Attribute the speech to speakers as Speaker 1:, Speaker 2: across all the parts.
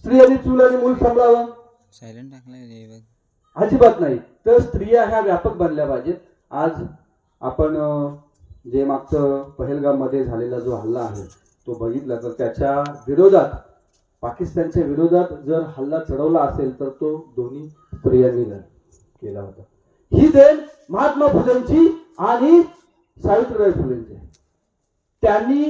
Speaker 1: स्त्रियांनी चूल आणि मूल सांभाळावं
Speaker 2: सायलेंट टाकलाय
Speaker 1: अजिबात नाही. तर स्त्रिया ह्या व्यापक बनल्या पाहिजेत. आज आपण जे मागचं पहलगाम मध्ये झालेला जो हल्ला आहे तो बघितला तर त्याच्या विरोधात पाकिस्तानच्या विरोधात जर हल्ला चढवला असेल तर तो दोन्ही स्त्रियांनी केला होता. ही देण महात्मा फुलेंची आणि सावित्रीबाई फुलेंची. त्यांनी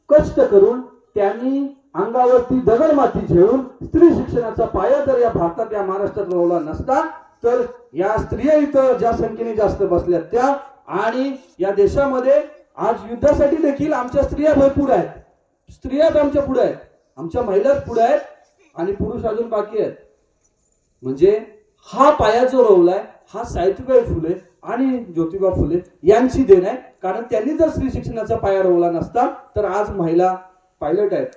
Speaker 1: कष्ट करून त्यांनी अंगावरती दगडमाती झेलून स्त्री शिक्षणाचा पाया जर या भारतात या महाराष्ट्रात रोवला नसता तर या स्त्रिया इथं ज्या संख्येने जास्त बसल्या त्या आणि या देशामध्ये आज युद्धासाठी देखील आमच्या स्त्रिया भरपूर आहेत. स्त्रियाच आमच्या पुढे आहेत, आमच्या महिलाच पुढे आहेत आणि पुरुष अजून बाकी आहेत. म्हणजे हा पाया जो रोवलाय हा सावित्रीबाई फुले आणि ज्योतिबा फुले यांची देण आहे. कारण त्यांनी जर स्त्री शिक्षणाचा पाया रोवला नसता तर आज महिला पायलट आहेत,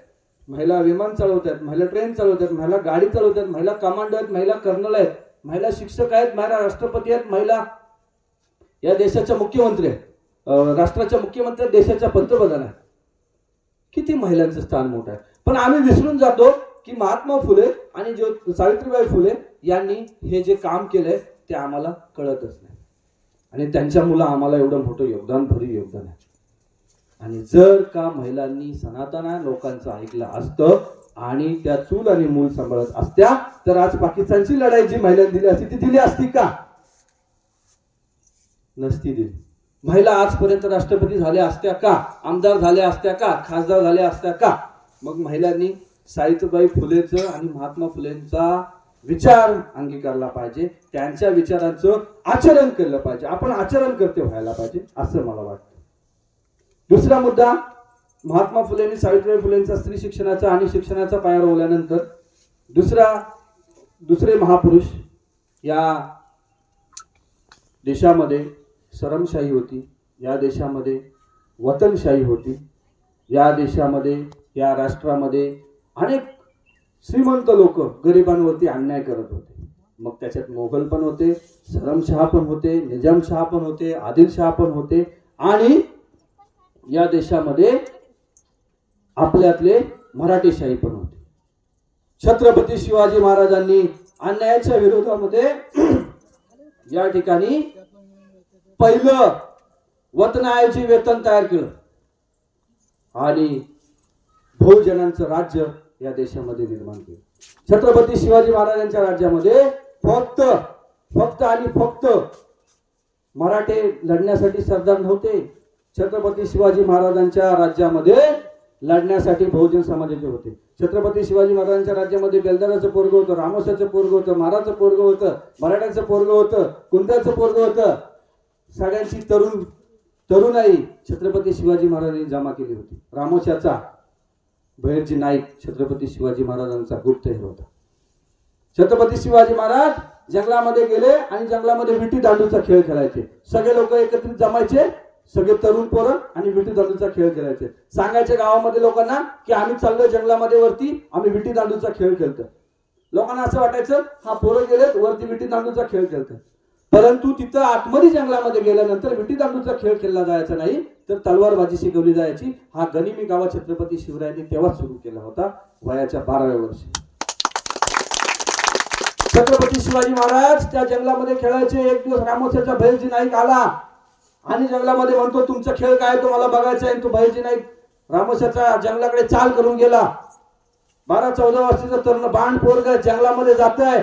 Speaker 1: महिला विमान चालवत आहेत, महिला ट्रेन चालवत आहेत, महिला गाडी चालवत आहेत, महिला कमांडो आहेत, महिला कर्नल आहेत, महिला शिक्षक आहेत, महिला राष्ट्रपती आहेत, महिला या देशाच्या मुख्यमंत्री आहेत, राष्ट्राच्या मुख्यमंत्री देशाच्या पंतप्रधान आहेत. किती महिलांचं स्थान मोठं आहे. पण आम्ही विसरून जातो की महात्मा फुले आणि सावित्रीबाई फुले यांनी हे जे काम केलंय ते आम्हाला कळतच नाही आणि त्यांच्या मुलं आम्हाला एवढं मोठं योगदान भरी योगदान आहे. आणि जर का महिलांनी सनातन लोकांचं ऐकलं असतं आणि त्या चूल आणि मूल सांभाळत असत्या तर आज पाकिस्तानची लढाई जी महिलांनी दिली असती ती दिली असती का? नसती दिली. महिला आजपर्यंत राष्ट्रपती झाल्या असत्या का? आमदार झाल्या असत्या का? खासदार झाल्या असत्या का? मग महिलांनी सावित्रीबाई फुलेचं आणि महात्मा फुलेंचा विचार अंगीकारला पाहिजे, त्यांच्या विचारांचं आचरण केलं पाहिजे. आपण आचरणकर्ते व्हायला पाहिजे असं मला वाटतं. दुसरा मुद्दा, महात्मा फुले आणि सावित्रीबाई फुलेंचा स्त्री शिक्षणाचा आणि शिक्षणाचा पाया रोवल्यानंतर दुसरे महापुरुष, या देशामध्ये सरमशाही होती, या देशामध्ये वतनशाही होती, या देशामध्ये या राष्ट्रामध्ये अनेक श्रीमंत लोक गरिबांवरती अन्याय करत होते. मग त्याच्यात मोगल पण होते, सरमशाह पण होते, निजामशाह पण होते, आदिलशाह पण होते आणि या देशामध्ये आपल्यातले मराठेशाही पण होते. छत्रपती शिवाजी महाराजांनी अन्यायाच्या विरोधामध्ये या ठिकाणी पहिलं वतनाऐवजी वेतन तयार केलं आणि बहुजनांचं राज्य या देशामध्ये निर्माण केलं. छत्रपती शिवाजी महाराजांच्या राज्यामध्ये फक्त आणि फक्त मराठे लढण्यासाठी सरदार नव्हते. छत्रपती शिवाजी महाराजांच्या राज्यामध्ये लढण्यासाठी बहुजन समाजाचे होते. छत्रपती शिवाजी महाराजांच्या राज्यामध्ये बेलदाराचं पोरगं होतं, रामोशाचं पोरगं होतं, महाराचं पोरगं होतं, मराठ्याचं पोरगं होतं, कुंट्याचं पोरगं होतं. सगळ्यांची तरुणाई छत्रपती शिवाजी महाराजांनी जमा केली होती. रामोशाचा भैरजी नाईक छत्रपती शिवाजी महाराजांचा गुप्तहेर होता. छत्रपती शिवाजी महाराज जंगलामध्ये गेले आणि जंगलामध्ये विटी दांडूचा खेळ खेळायचे. सगळे लोक एकत्रित जमायचे, सगळे तरुण पोरं आणि विटी दांडूचा खेळ खेळायचे. सांगायचे गावामध्ये लोकांना की आम्ही चाललोय जंगलामध्ये वरती, आम्ही विटी दांडूचा खेळ खेळतोय. लोकांना असं वाटायचं हा पोरं गेलेत वरती विटी दांडूचा खेळ खेळतोय. परंतु तिथं आतमध्ये जंगलामध्ये गेल्यानंतर विटी दांडूचा खेळ खेळला जायचा नाही तर तलवारबाजी शिकवली जायची. हा गनिमी गावा छत्रपती शिवरायांनी तेव्हाच सुरू केला होता, वयाच्या 12व्या वर्षी. छत्रपती शिवाजी महाराज त्या जंगलामध्ये खेळायचे. एक दिवस रामोशाचा भैरजी नाईक आला आणि जंगलामध्ये म्हणतो तुमचा खेळ काय तो मला बघायचा आहे. तो भैरजी नाईक रामोशाच्या जंगलाकडे चाल करून गेला. 12-14 वर्षाचा तरुण बाण पोरगा जंगलामध्ये जात आहे.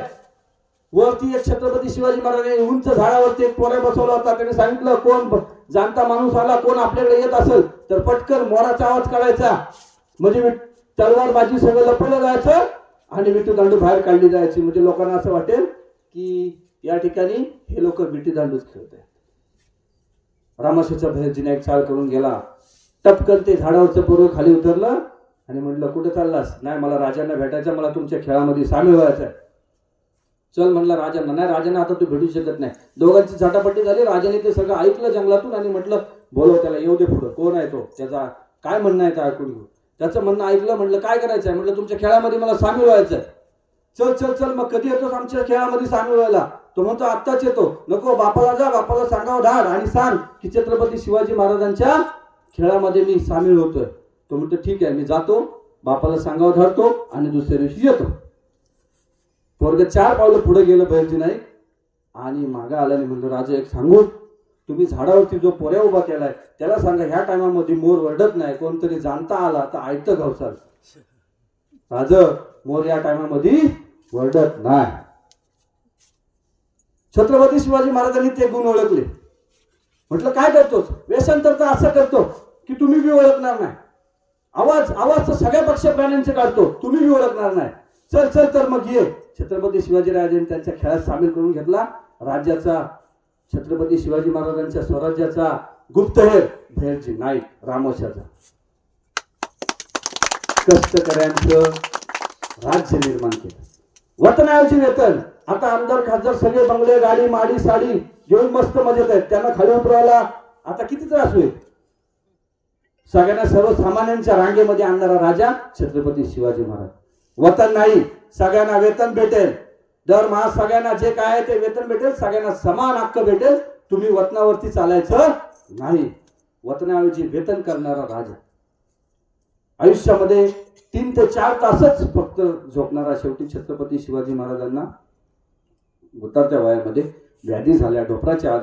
Speaker 1: वरती एक छत्रपती शिवाजी महाराजांनी उंच झाडावरती एक पोऱ्या बसवला होता. त्याने सांगितलं कोण जाणता माणूस आला, कोण आपल्याकडे येत असेल तर पटकन मोराचा आवाज काढायचा, म्हणजे तलवारबाजी सगळं लपवलं जायचं आणि विटी दांडू बाहेर काढली जायची. म्हणजे लोकांना असं वाटेल की या ठिकाणी हे लोक विटी दांडूच खेळत आहेत. रामोशाचा भैरजी नाईक चाल करून गेला. टपकन ते झाडावरचं पोरं खाली उतरलं आणि म्हटलं कुठे चाललास? नाही मला राजांना भेटायचं, मला तुमच्या खेळामध्ये सामील व्हायचं आहे. चल म्हणला राजांना. नाही राजांना आता तू भेटू शकत नाही. दोघांची झटापट्टी झाली. राजाने ते सगळं ऐकलं जंगलातून आणि म्हटलं बोलव त्याला, येऊ दे पुढं. कोण आहे तो, त्याचा काय म्हणणं आहे ते ऐकून घेऊ. त्याचं म्हणणं ऐकलं. म्हटलं काय करायचं आहे? म्हटलं तुमच्या खेळामध्ये मला सामील व्हायचं आहे. चल चल चल मग कधी येतोस आमच्या खेळामध्ये सामील व्हायला? तो म्हणतो आत्ताच येतो. नको, बापाला जा, बापाला सांगावं धाड आणि सांग की छत्रपती शिवाजी महाराजांच्या खेळामध्ये मी सामील होतोय. तो म्हणतो ठीक आहे मी जातो, बापाला सांगावं धाडतो आणि दुसऱ्या दिवशी येतो. पोरग 4 पावलं पुढे गेलं बहिर्जी नाईक आणि मागं आल्याने म्हणलं राजा एक सांगू, तुम्ही झाडावरती जो पोऱ्या उभा केलाय त्याला सांगा ह्या टायमामध्ये मोर वरडत नाही, कोणतरी जाणता आला तर ऐकतं घावसाल. राज मोर या टायमामध्ये वरडत नाही. छत्रपती शिवाजी महाराजांनी ते गुण ओळखले. म्हटलं काय करतोस, वेषांतर तर असं करतो की तुम्ही बी ओळखणार नाही. आवाज तर सगळ्या पक्ष प्राण्यांचे काढतो, तुम्ही बी ओळखणार नाही. चल चल तर मग ये. छत्रपती शिवाजीराजांनी त्यांच्या खेळात सामील करून घेतला. राज्याचा, छत्रपती शिवाजी महाराजांच्या स्वराज्याचा गुप्तहेर बहिर्जी नाईक रामोशाचा. कष्टकऱ्यांचं राज्य निर्माण केलं. वतनाऐवजी वेतन. आता आमदार खासदार सगळे बंगले, गाडी, माडी, साडी घेऊन मस्त मजेत आहेत. त्यांना खाली उतरवायला आता किती त्रास होईल. सगळ्यांना सर्वसामान्यांच्या रांगेमध्ये आणणारा राजा छत्रपती शिवाजी महाराज. वतन नाही, सगळ्यांना वेतन भेटेल, दरमहा सगळ्यांना जे काय आहे ते वेतन भेटेल, सगळ्यांना समान हक्क भेटेल. तुम्ही वतनावरती चालायचं नाही. वतनाऐवजी वेतन करणारा राजा. आयुष्यामध्ये 3 ते 4 तासच फक्त झोपणारा शेवटी छत्रपती शिवाजी महाराजांना उतरत्या वयामध्ये व्याधी झाल्या, ढोपराच्या